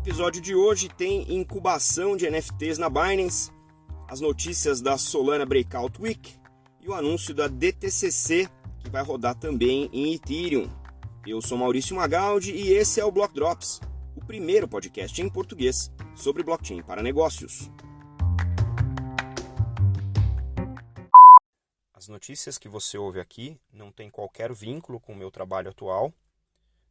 episódio de hoje tem incubação de NFTs na Binance, as notícias da Solana Breakout Week e o anúncio da DTCC, que vai rodar também em Ethereum. Eu sou Maurício Magaldi e esse é o Block Drops, o primeiro podcast em português sobre blockchain para negócios. As notícias que você ouve aqui não têm qualquer vínculo com o meu trabalho atual,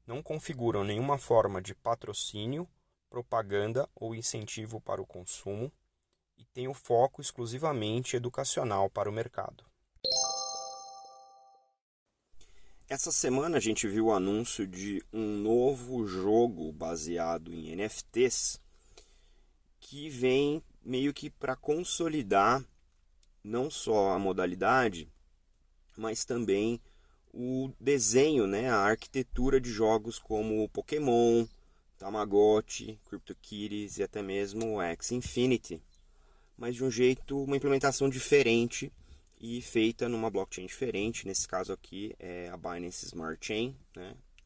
não configuram nenhuma forma de patrocínio, propaganda ou incentivo para o consumo e têm o foco exclusivamente educacional para o mercado. Essa semana a gente viu o anúncio de um novo jogo baseado em NFTs que vem meio que para consolidar não só a modalidade, mas também o desenho, a arquitetura de jogos como Pokémon, Tamagotchi, CryptoKitties e até mesmo o Axie Infinity, mas de um jeito, uma implementação diferente e feita numa blockchain diferente. Nesse caso aqui é a Binance Smart Chain,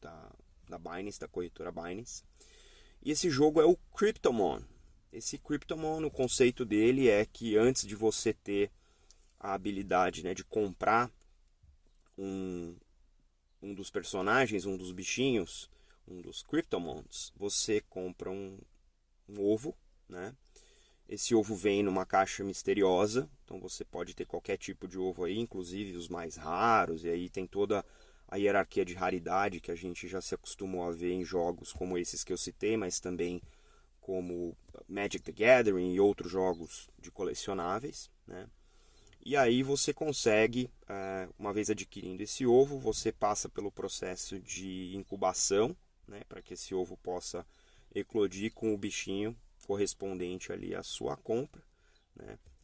da Binance, da corretora Binance. E esse jogo é o Cryptomon. Esse Cryptomon, o conceito dele é que antes de você ter a habilidade de comprar um dos personagens, um dos bichinhos, um dos Cryptomons, você compra um ovo, Esse ovo vem numa caixa misteriosa, então você pode ter qualquer tipo de ovo aí, inclusive os mais raros, e aí tem toda a hierarquia de raridade que a gente já se acostumou a ver em jogos como esses que eu citei, mas também como Magic the Gathering e outros jogos de colecionáveis, E aí você consegue, uma vez adquirindo esse ovo, você passa pelo processo de incubação, para que esse ovo possa eclodir com o bichinho correspondente ali à sua compra,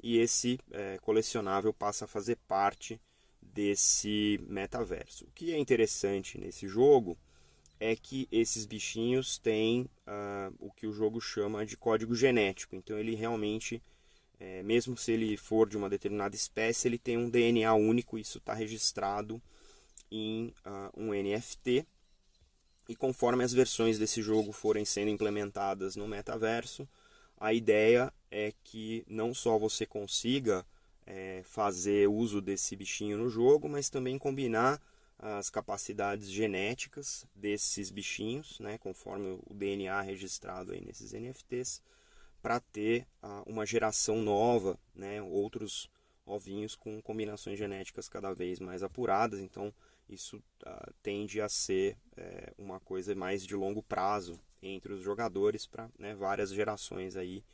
E esse colecionável passa a fazer parte desse metaverso. O que é interessante nesse jogo é que esses bichinhos têm o que o jogo chama de código genético, então ele realmente... mesmo se ele for de uma determinada espécie, ele tem um DNA único, isso está registrado em um NFT. E conforme as versões desse jogo forem sendo implementadas no metaverso, a ideia é que não só você consiga fazer uso desse bichinho no jogo, mas também combinar as capacidades genéticas desses bichinhos, conforme o DNA registrado aí nesses NFTs, para ter uma geração nova, outros ovinhos com combinações genéticas cada vez mais apuradas. Então isso tende a ser uma coisa mais de longo prazo entre os jogadores para várias gerações aí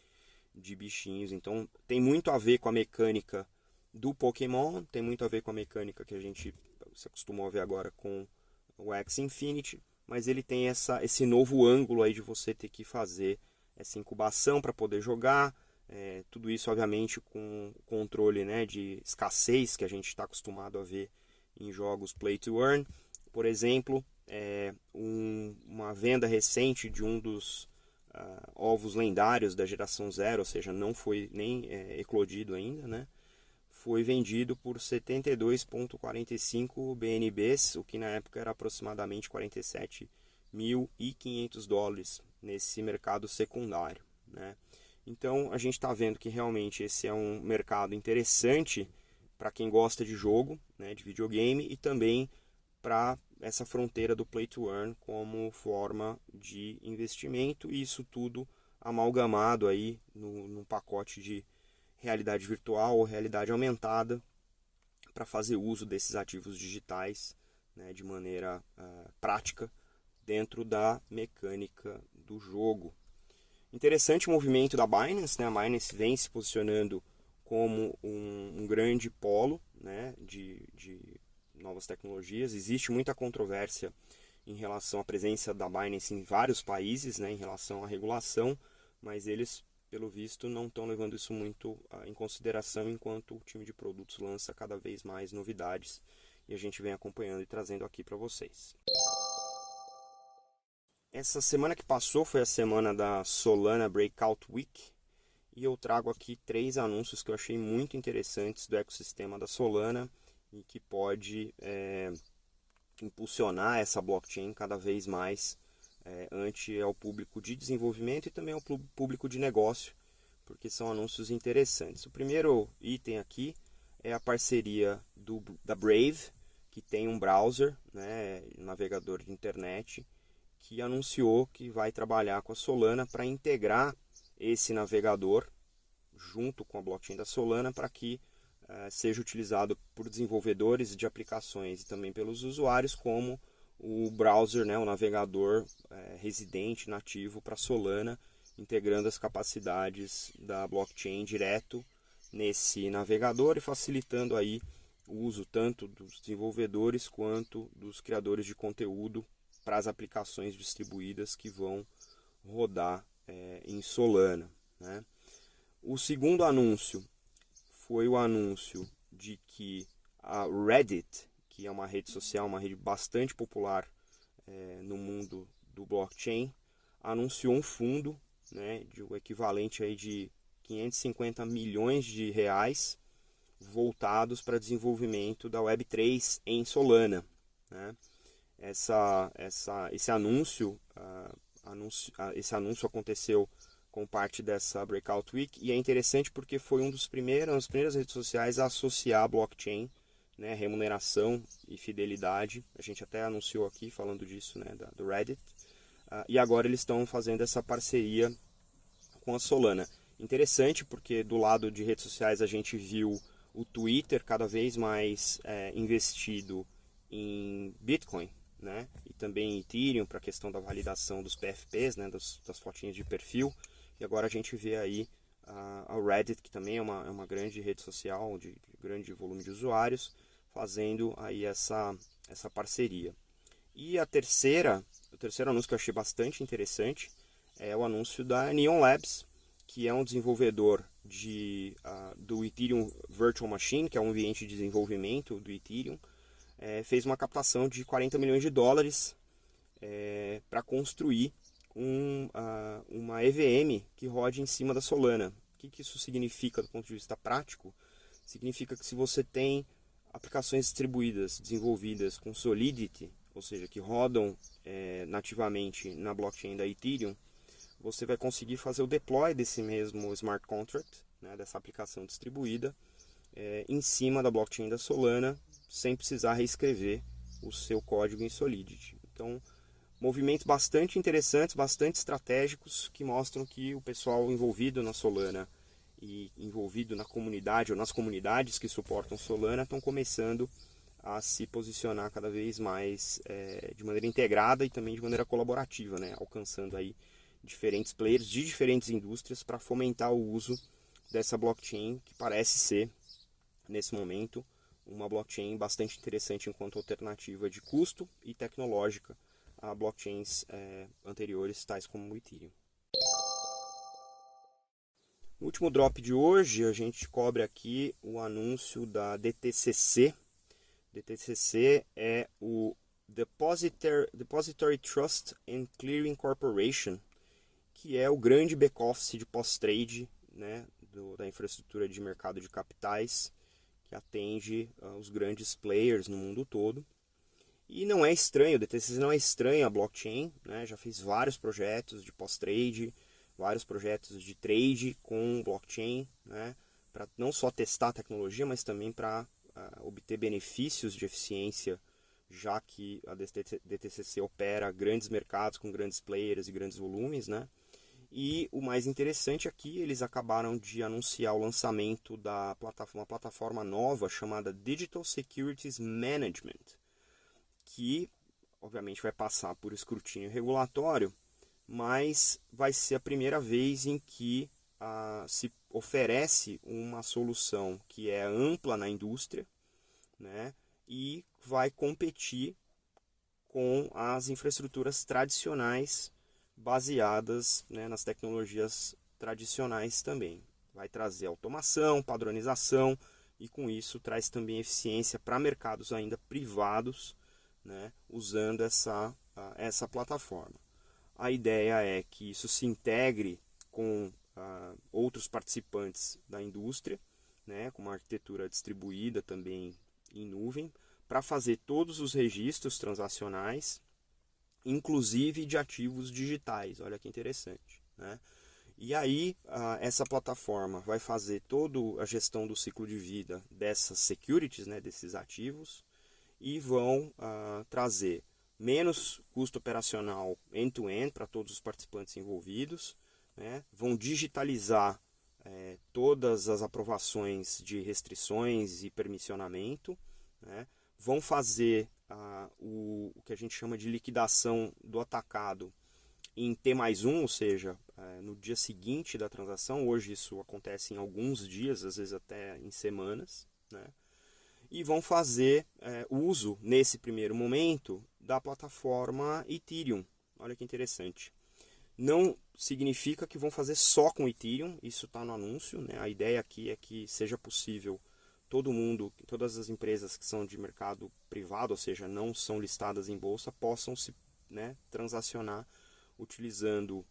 de bichinhos. Então tem muito a ver com a mecânica do Pokémon, tem muito a ver com a mecânica que a gente se acostumou a ver agora com o Axie Infinity, mas ele tem esse novo ângulo aí de você ter que fazer essa incubação para poder jogar, tudo isso obviamente com controle de escassez que a gente está acostumado a ver em jogos play to earn. Por exemplo, uma venda recente de um dos ovos lendários da geração 0, ou seja, não foi nem eclodido ainda, foi vendido por 72,45 BNBs, o que na época era aproximadamente $47.500 nesse mercado secundário, Então a gente está vendo que realmente esse é um mercado interessante para quem gosta de jogo, de videogame, e também para essa fronteira do play to earn como forma de investimento, e isso tudo amalgamado aí num pacote de realidade virtual ou realidade aumentada para fazer uso desses ativos digitais de maneira prática dentro da mecânica do jogo. Interessante o movimento da Binance, A Binance vem se posicionando como um grande polo de novas tecnologias. Existe muita controvérsia em relação à presença da Binance em vários países, em relação à regulação, mas eles, pelo visto, não estão levando isso muito em consideração, enquanto o time de produtos lança cada vez mais novidades e a gente vem acompanhando e trazendo aqui para vocês. Essa semana que passou foi a semana da Solana Breakout Week e eu trago aqui 3 anúncios que eu achei muito interessantes do ecossistema da Solana e que pode impulsionar essa blockchain cada vez mais ante ao público de desenvolvimento e também ao público de negócio, porque são anúncios interessantes. O primeiro item aqui é a parceria da Brave, que tem um browser, né, um navegador de internet, que anunciou que vai trabalhar com a Solana para integrar esse navegador junto com a blockchain da Solana para que seja utilizado por desenvolvedores de aplicações e também pelos usuários como o browser, né, o navegador residente nativo para Solana, integrando as capacidades da blockchain direto nesse navegador e facilitando aí o uso tanto dos desenvolvedores quanto dos criadores de conteúdo para as aplicações distribuídas que vão rodar em Solana, né? O segundo anúncio foi o anúncio de que a Reddit, que é uma rede social, uma rede bastante popular no mundo do blockchain, anunciou um fundo, né, de o equivalente aí de 550 milhões de reais voltados para desenvolvimento da Web3 em Solana, né? Esse anúncio aconteceu com parte dessa Breakout Week e é interessante porque foi uma das primeiras redes sociais a associar a blockchain, né, remuneração e fidelidade. A gente até anunciou aqui falando disso, né, do Reddit. E agora eles estão fazendo essa parceria com a Solana. Interessante porque do lado de redes sociais a gente viu o Twitter cada vez mais investido em Bitcoin, né? E também em Ethereum para a questão da validação dos PFPs, né? das fotinhas de perfil. E agora a gente vê aí a Reddit, que também é uma grande rede social de grande volume de usuários, fazendo aí essa parceria. E o terceiro anúncio que eu achei bastante interessante é o anúncio da Neon Labs, que é um desenvolvedor do Ethereum Virtual Machine, que é um ambiente de desenvolvimento do Ethereum, fez uma captação de 40 milhões de dólares para construir uma EVM que rode em cima da Solana. O que isso significa do ponto de vista prático? Significa que se você tem aplicações distribuídas, desenvolvidas com Solidity, ou seja, que rodam nativamente na blockchain da Ethereum, você vai conseguir fazer o deploy desse mesmo smart contract, né, dessa aplicação distribuída, em cima da blockchain da Solana, sem precisar reescrever o seu código em Solidity. Então, movimentos bastante interessantes, bastante estratégicos, que mostram que o pessoal envolvido na Solana e envolvido na comunidade ou nas comunidades que suportam Solana estão começando a se posicionar cada vez mais de maneira integrada e também de maneira colaborativa, né, alcançando aí diferentes players de diferentes indústrias para fomentar o uso dessa blockchain que parece ser, nesse momento, uma blockchain bastante interessante enquanto alternativa de custo e tecnológica a blockchains anteriores, tais como o Ethereum. No último drop de hoje, a gente cobre aqui o anúncio da DTCC. DTCC é o Depository Trust and Clearing Corporation, que é o grande back-office de post-trade, né, da infraestrutura de mercado de capitais, que atende os grandes players no mundo todo. E não é estranho, o DTCC não é estranho a blockchain, né, já fez vários projetos de post-trade, vários projetos de trade com blockchain, né, para não só testar a tecnologia, mas também para obter benefícios de eficiência, já que a DTCC opera grandes mercados com grandes players e grandes volumes, né? E o mais interessante aqui, eles acabaram de anunciar o lançamento da uma plataforma nova chamada Digital Securities Management, que obviamente vai passar por escrutínio regulatório, mas vai ser a primeira vez em que se oferece uma solução que é ampla na indústria, né, e vai competir com as infraestruturas tradicionais baseadas, né, nas tecnologias tradicionais também. Vai trazer automação, padronização e com isso traz também eficiência para mercados ainda privados, né, usando essa plataforma. A ideia é que isso se integre com outros participantes da indústria, né, com uma arquitetura distribuída também em nuvem, para fazer todos os registros transacionais inclusive de ativos digitais. Olha que interessante, né? E aí, essa plataforma vai fazer toda a gestão do ciclo de vida dessas securities, né, desses ativos, e vão trazer menos custo operacional end-to-end para todos os participantes envolvidos, né? Vão digitalizar todas as aprovações de restrições e permissionamento, né? Vão fazer o que a gente chama de liquidação do atacado em T+1, ou seja, no dia seguinte da transação. Hoje isso acontece em alguns dias, às vezes até em semanas, né? E vão fazer uso, nesse primeiro momento, da plataforma Ethereum. Olha que interessante. Não significa que vão fazer só com Ethereum, isso está no anúncio, né? A ideia aqui é que seja possível todo mundo, todas as empresas que são de mercado privado, ou seja, não são listadas em bolsa, possam se, né, transacionar utilizando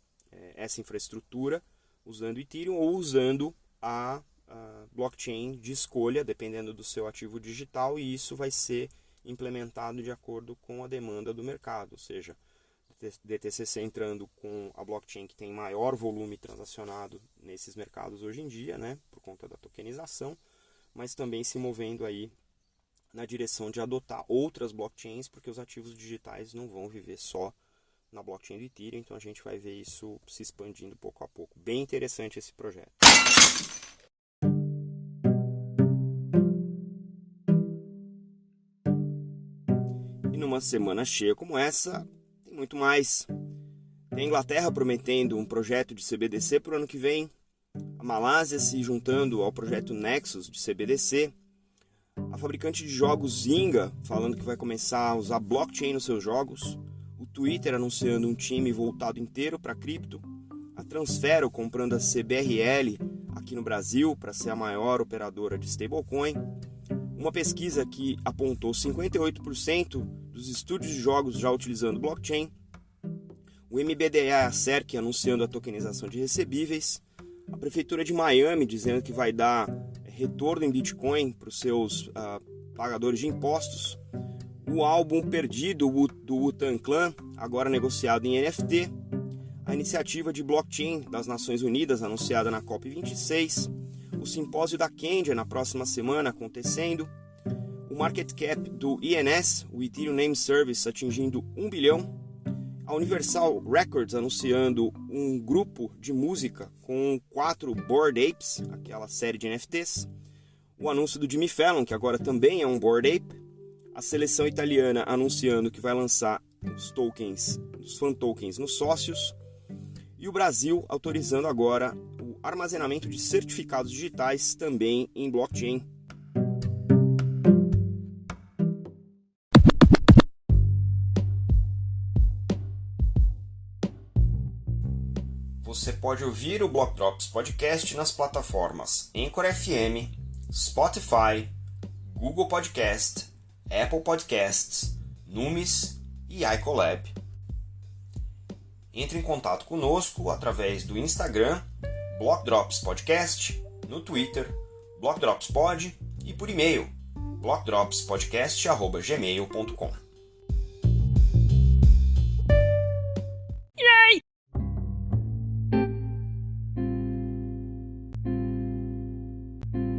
essa infraestrutura, usando Ethereum ou usando a blockchain de escolha, dependendo do seu ativo digital, e isso vai ser implementado de acordo com a demanda do mercado, ou seja, DTCC entrando com a blockchain que tem maior volume transacionado nesses mercados hoje em dia, né, por conta da tokenização, mas também se movendo aí na direção de adotar outras blockchains, porque os ativos digitais não vão viver só na blockchain do Ethereum, então a gente vai ver isso se expandindo pouco a pouco. Bem interessante esse projeto. E numa semana cheia como essa, tem muito mais. Tem a Inglaterra prometendo um projeto de CBDC para o ano que vem, a Malásia se juntando ao projeto Nexus de CBDC, a fabricante de jogos Zynga falando que vai começar a usar blockchain nos seus jogos, o Twitter anunciando um time voltado inteiro para cripto, a Transfero comprando a CBRL aqui no Brasil para ser a maior operadora de stablecoin, uma pesquisa que apontou 58% dos estúdios de jogos já utilizando blockchain, o MBDA e a SERC anunciando a tokenização de recebíveis, a Prefeitura de Miami dizendo que vai dar retorno em Bitcoin para os seus pagadores de impostos, o álbum perdido do Wu-Tang Clan, agora negociado em NFT, a iniciativa de blockchain das Nações Unidas anunciada na COP26, o simpósio da Kendia na próxima semana acontecendo, o market cap do INS, o Ethereum Name Service, atingindo 1 bilhão, a Universal Records anunciando um grupo de música com 4 Bored Apes, aquela série de NFTs, o anúncio do Jimmy Fallon, que agora também é um Bored Ape, a seleção italiana anunciando que vai lançar os tokens, os fan tokens nos sócios, e o Brasil autorizando agora o armazenamento de certificados digitais também em blockchain. Você pode ouvir o Block Drops Podcast nas plataformas Anchor FM, Spotify, Google Podcast, Apple Podcasts, Numis e iColab. Entre em contato conosco através do Instagram, Block Drops Podcast, no Twitter, Block Drops Pod e por e-mail, blockdropspodcast@gmail.com.